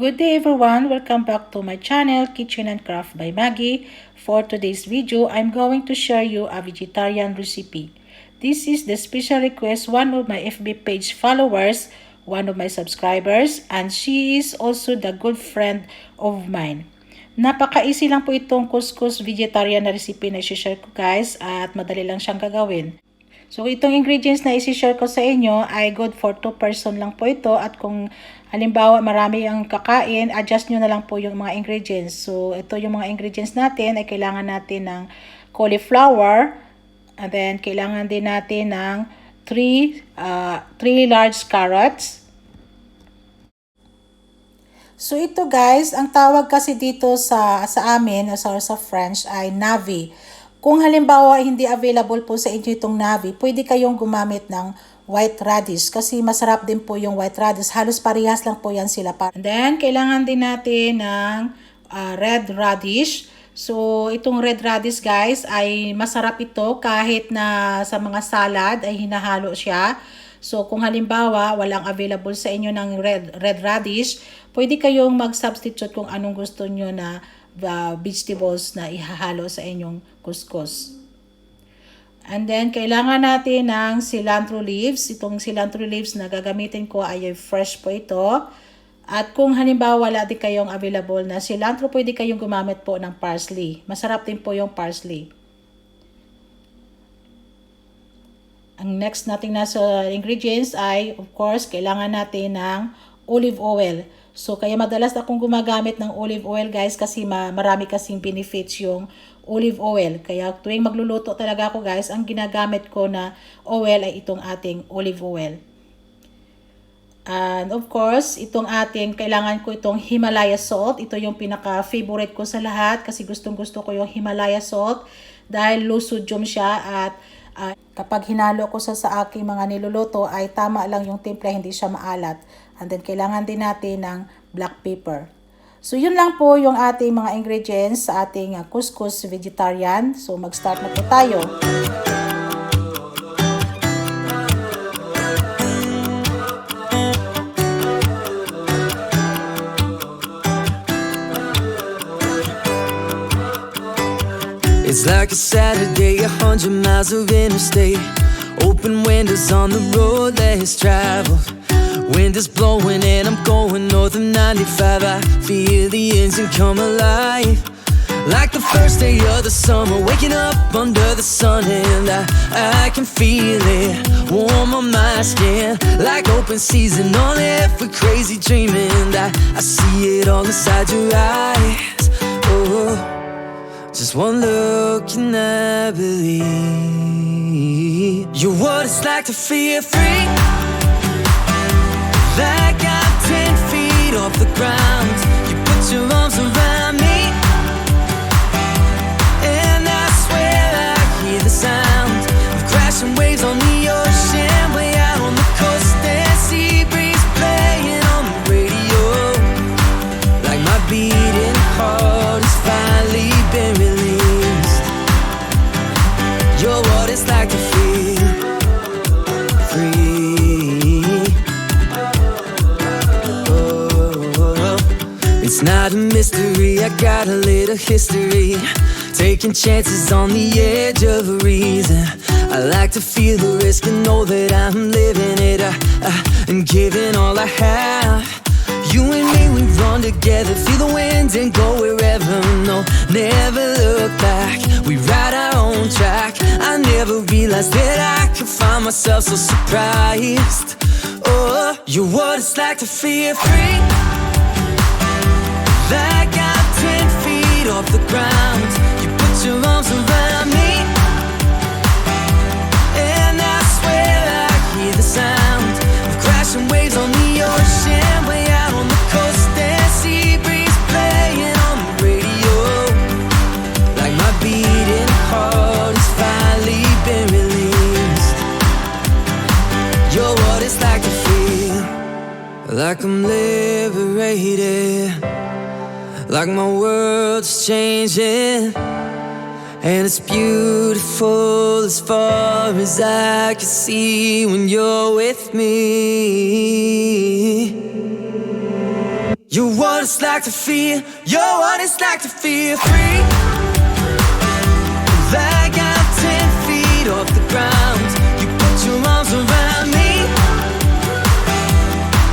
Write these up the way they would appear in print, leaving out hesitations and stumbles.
Good day everyone! Welcome back to my channel, Kitchen and Craft by Maggie. For today's video, I'm going to share you a vegetarian recipe. This is the special request one of my FB page followers, one of my subscribers, and she is also the good friend of mine. Napaka-easy lang po itong couscous vegetarian na recipe na i-share ko guys at madali lang siyang gagawin. So, itong ingredients na isi-share ko sa inyo ay good for 2 person lang po ito. At kung halimbawa marami ang kakain, adjust nyo na lang po yung mga ingredients. So, ito yung mga ingredients natin ay kailangan natin ng cauliflower. And then, kailangan din natin ng 3 large carrots. So, ito guys, ang tawag kasi dito sa amin, sa French ay navy. Kung halimbawa hindi available po sa inyo itong navy, pwede kayong gumamit ng white radish kasi masarap din po yung white radish. Halos parehas lang po yan sila. And then, kailangan din natin ng red radish. So, itong red radish guys ay masarap ito kahit na sa mga salad ay hinahalo siya. So, kung halimbawa walang available sa inyo ng red radish, pwede kayong mag-substitute kung anong gusto nyo na vegetables na ihahalo sa inyong couscous. And then, kailangan natin ng cilantro leaves. Itong cilantro leaves na gagamitin ko ay fresh po ito. At kung halimbawa wala din kayong available na cilantro, pwede kayong gumamit po ng parsley. Masarap din po yung parsley. Ang next nating nasa ingredients ay, of course, kailangan natin ng olive oil. So, kaya madalas akong gumagamit ng olive oil guys kasi marami kasing benefits yung olive oil. Kaya tuwing magluluto talaga ako guys, ang ginagamit ko na oil ay itong ating olive oil. And of course, kailangan ko itong Himalaya salt. Ito yung pinaka-favorite ko sa lahat kasi gustong-gusto ko yung Himalaya salt dahil low sodium siya at kapag hinalo ko sa aking mga niluluto ay tama lang yung timpla, hindi siya maalat. And then, kailangan din natin ng black pepper. So, yun lang po yung ating mga ingredients sa ating couscous vegetarian. So, mag-start na po tayo. It's like a Saturday, 100 miles of interstate. Open windows on the road less traveled. Wind is blowing and I'm going north of 95. I feel the engine come alive. Like the first day of the summer, waking up under the sun. And I can feel it warm on my skin. Like open season on every crazy dream. And I see it all inside your eyes. Oh, just one look and I believe you're what it's like to feel free. Like I'm 10 feet off the ground. You put your arms around me, and I swear I hear the sound of crashing waves on the ocean, way out on the coast, and sea breeze playing on the radio. Like my beating heart has finally been released. You're what it's like to feel free. It's not a mystery, I got a little history. Taking chances on the edge of a reason. I like to feel the risk and know that I'm living it and giving all I have. You and me, we run together, feel the wind and go wherever. No, never look back, we ride our own track. I never realized that I could find myself so surprised. Oh, you're what it's like to feel free. Like I'm 10 feet off the ground. You put your arms around me, and I swear I hear the sound of crashing waves on the ocean, way out on the coast, and sea breeze playing on the radio. Like my beating heart has finally been released. You're what it's like to feel like I'm liberated. Like my world's changing, and it's beautiful as far as I can see when you're with me. You're what it's like to feel, you're what it's like to feel free. Like I'm 10 feet off the ground, you put your arms around me.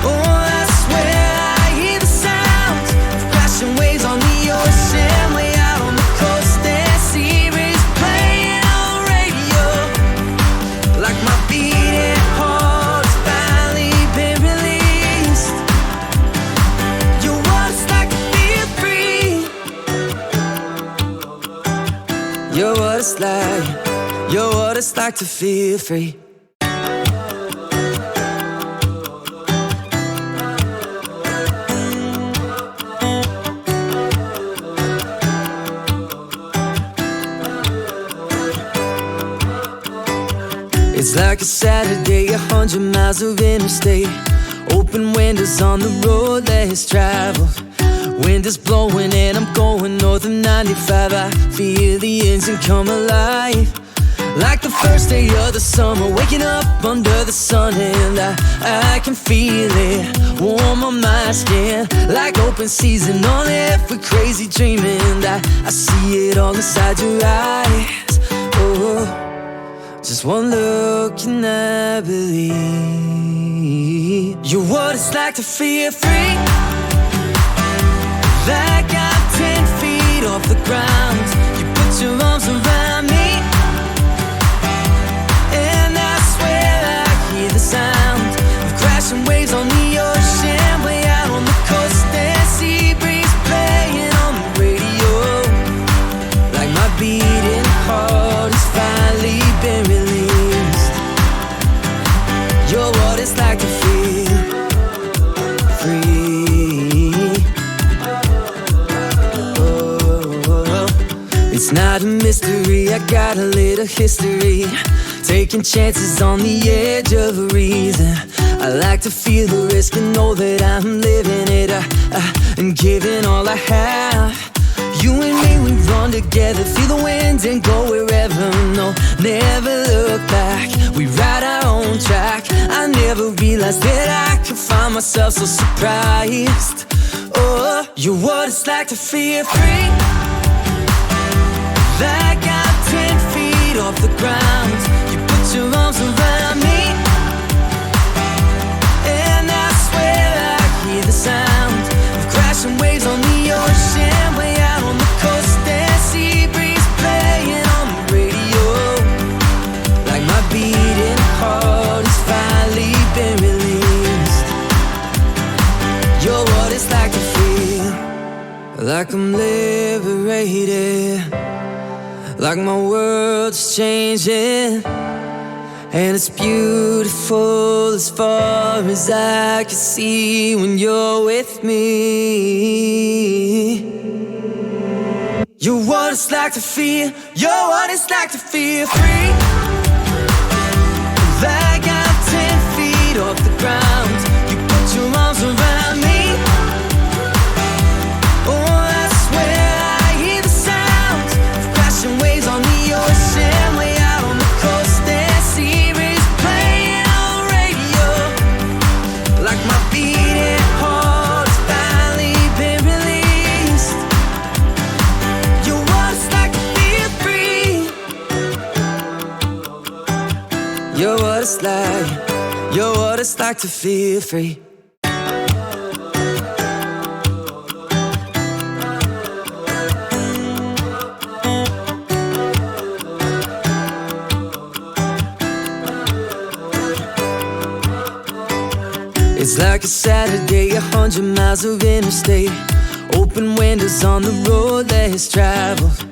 Oh, I swear I hear the sound of crashing waves on the ocean, way out on the coast. And sea breeze playing on the radio, like my beating heart's finally been released. You're what it's like to feel free. You're what it's like, you're what it's like to feel free. It's like a Saturday, 100 miles of interstate. Open windows on the road, less traveled. Wind is blowing and I'm going north of 95. I feel the engine come alive, like the first day of the summer, waking up under the sun. And I can feel it warm on my skin, like open season on every crazy dream. And I see it all inside your eyes. Oh, just one look and I believe. You're what it's like to feel free. Like I'm 10 feet off the ground, you put your arms around me. And I swear I hear the sound of crashing waves on the ocean, way out on the coast. And sea breeze playing on the radio, like my beating heart has finally been released. You're what it's like to feel free. It's not a mystery, I got a little history, taking chances on the edge of a reason. I like to feel the risk and know that I'm living it, and giving all I have. You and me, we run together, feel the wind and go wherever. No, never look back, we ride our own track. I never realized that I could find myself so surprised. Oh, you're what it's like to feel free. Like I'm 10 feet off the ground, you put your arms around me. And I swear I hear the sound of crashing waves on the ocean, way out on the coast. And sea breeze playing on the radio, like my beating heart has finally been released. You're what it's like to feel like I'm liberated, like my world's changing, and it's beautiful as far as I can see when you're with me. You're what it's like to feel, you're what it's like to feel free. Like I'm 10 feet off the ground, you put your arms around me. Waves on the ocean, way out on the coast. And sea breeze playing on the radio, like my beating heart has finally been released. You're what it's like to feel free. You're what it's like, you're what it's like to feel free. It's like a Saturday, 100 miles of interstate. Open windows on the road, less traveled.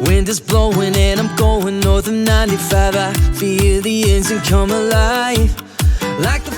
Wind is blowing and I'm going north of 95. I feel the engine come alive, like the